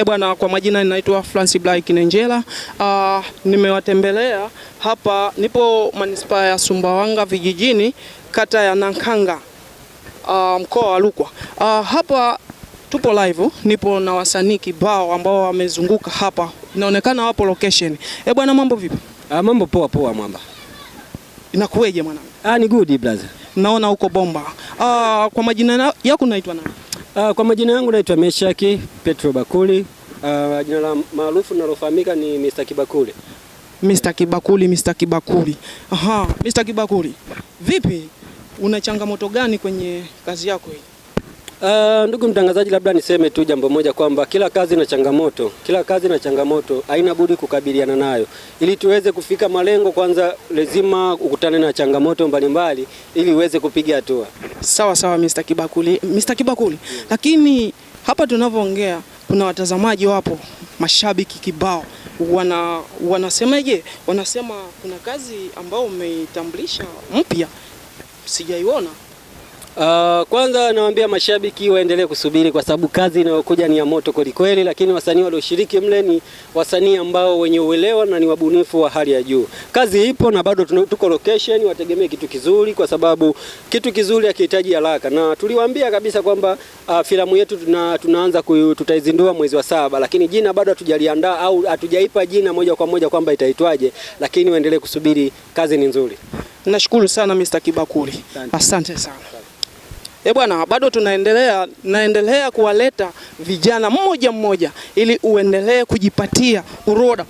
Bwana, kwa majina ninaitwa Francis Blake Kinenjela. Nimewatembelea hapa, nipo manispaa ya Sumbawanga vijijini, kata ya Nankanga, mkoa wa Rukwa. Hapa tupo live, nipo na wasanii kibao ambao wamezunguka hapa. Inaonekana wapo location. Bwana, mambo vipi? Mambo poa mwamba. Inakuweje mwanangu? Ni good brother. Naona uko bomba. Kwa majina yako unaitwa nani? Kwa majina yangu naitwa Meshaki Petro Bakuli. Jina la maarufu ninalofahamika ni Mr. Kibakuli. Mr. Kibakuli. Mr. Kibakuli. Vipi? Una changamoto gani kwenye kazi yako hii? Ndugu mtangazaji, labda niseme tu jambo moja kwamba kila kazi na changamoto haina budi kukabiliana nayo. Ili tuweze kufika malengo, kwanza lazima ukutane na changamoto mbalimbali ili uweze kupiga hatua. Sawa Mr. Kibakuli. Lakini hapa tunavyoongea kuna watazamaji wapo, mashabiki kibao. Wanasemaje? Wanasema kuna kazi ambao umeitambulisha mpya, sijaiona. Kwanza nawaambia mashabiki waendelee kusubiri, kwa sababu kazi inayokuja ni ya moto kweli, lakini wasanii walioshiriki mle ni wasanii ambao wenye uelewa na ni wabunifu wa hali ya juu. Kazi ipo na bado tuko location, wategemee kitu kizuri, kwa sababu kitu kizuri hakihitaji haraka. Na tuliwaambia kabisa kwamba filamu yetu tutaizindua mwezi wa 7, lakini jina bado hatujaliandaa au hatujaipa jina moja kwa moja kwamba itaitwaje, lakini waendelee kusubiri, kazi ni nzuri. Nashukuru sana Mr. Kibakuli. Asante sana. Bwana, bado naendelea kuwaleta vijana mmoja ili uendelee kujipatia uroda